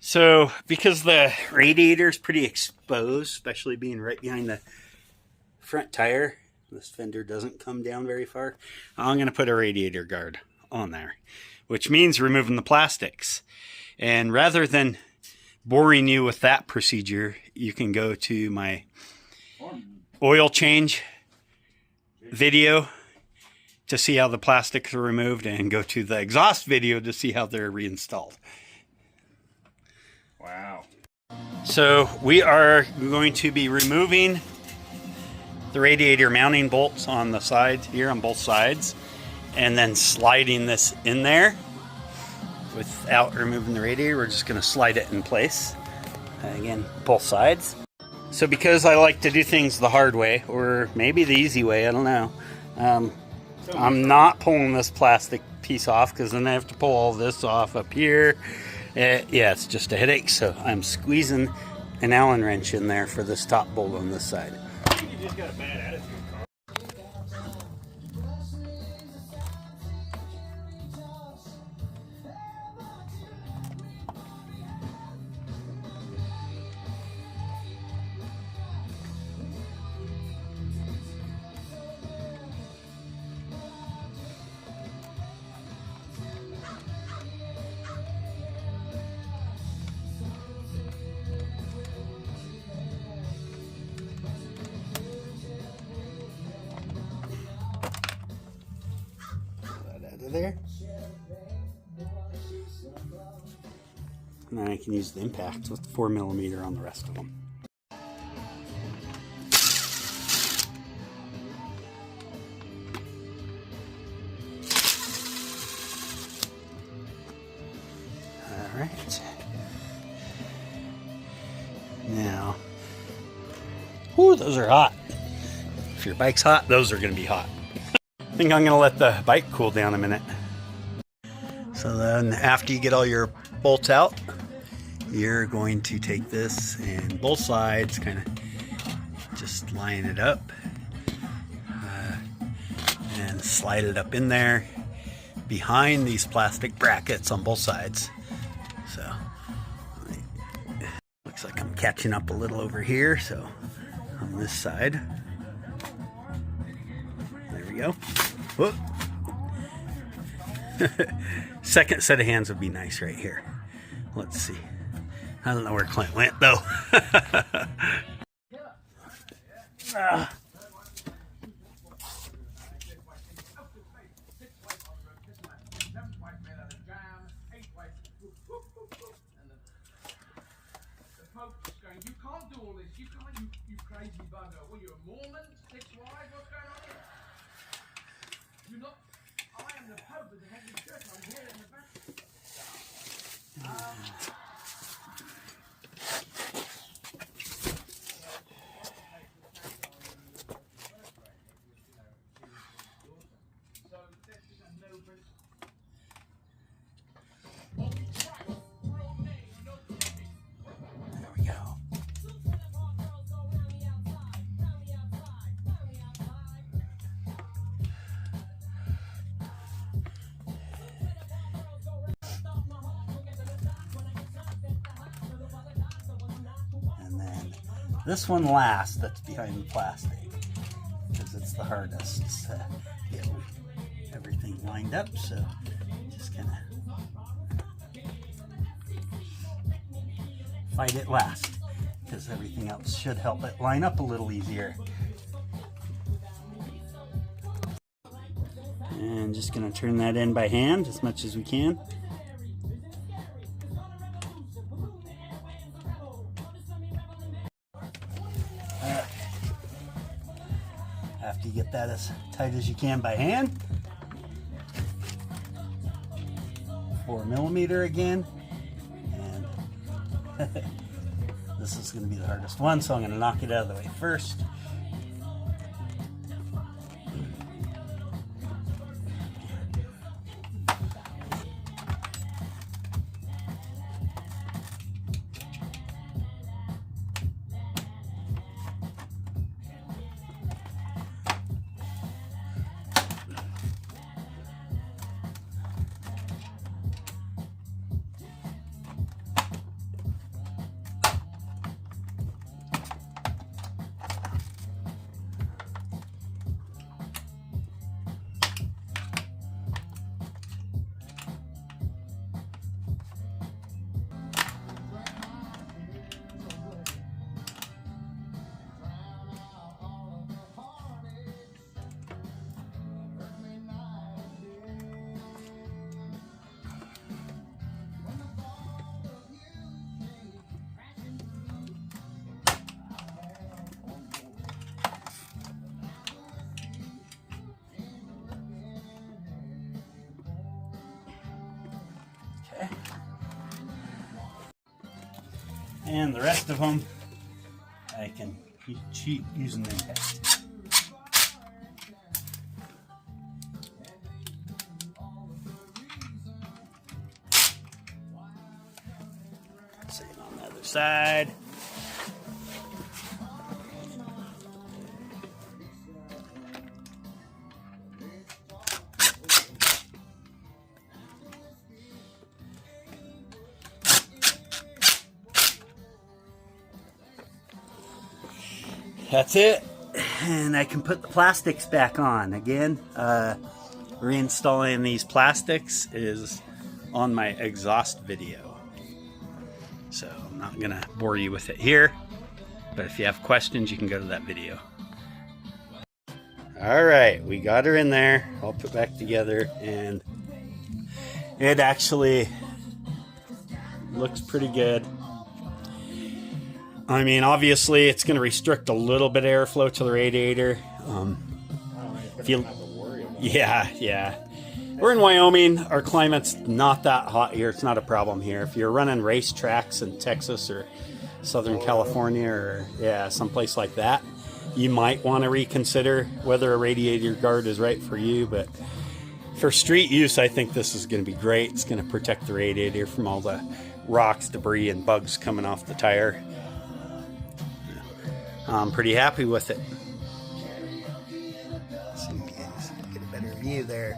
So because the radiator is pretty exposed, especially being right behind the front tire, this fender doesn't come down very far. I'm going to put a radiator guard on there, which means removing the plastics. And rather than boring you with that procedure, you can go to my oil change video to see how the plastics are removed, and go to the exhaust video to see how they're reinstalled. Wow. So we are going to be removing the radiator mounting bolts on the sides here, on both sides, and then sliding this in there without removing the radiator. We're just going to slide it in place. Again, both sides. So because I like to do things the hard way, or maybe the easy way, I don't know. I'm not pulling this plastic piece off, because then I have to pull all this off up here. Yeah, it's just a headache. So I'm squeezing an Allen wrench in there for this top bolt on this side. You just got a bad attitude, Carl. There. And then I can use the impact with 4mm on the rest of them. All right. Now, whoo, those are hot. If your bike's hot, those are going to be hot. I think I'm going to let the bike cool down a minute. So then after you get all your bolts out, you're going to take this and both sides, kind of just line it up and slide it up in there behind these plastic brackets on both sides. So looks like I'm catching up a little over here. So on this side, there we go. Whoop. Second set of hands would be nice right here. Let's see. I don't know where Clint went though. You can't do all this. You can't, you crazy bugger. What are you, a Mormon? 6 wide? What's going on here? You're not. I am the Pope of the head of the church. I'm here in the back. There we go. And then this one last, that's behind the plastic, because it's the hardest to get everything lined up. So just kind of fight it last, because everything else should help it line up a little easier. And just going to turn that in by hand as much as we can. After you get that as tight as you can by hand, 4mm again, and this is going to be the hardest one, so I'm going to knock it out of the way first. And the rest of them, I can cheat using the test. Same on the other side. That's it, and I can put the plastics back on. Again, reinstalling these plastics is on my exhaust video, so I'm not gonna bore you with it here, but if you have questions you can go to that video. Alright, we got her in there, all put back together, and it actually looks pretty good. I mean, obviously, it's going to restrict a little bit of airflow to the radiator. If you, yeah. We're in Wyoming. Our climate's not that hot here. It's not a problem here. If you're running race tracks in Texas or Southern California or someplace like that, you might want to reconsider whether a radiator guard is right for you. But for street use, I think this is going to be great. It's going to protect the radiator from all the rocks, debris, and bugs coming off the tire. I'm pretty happy with it. See if you guys get a better view there.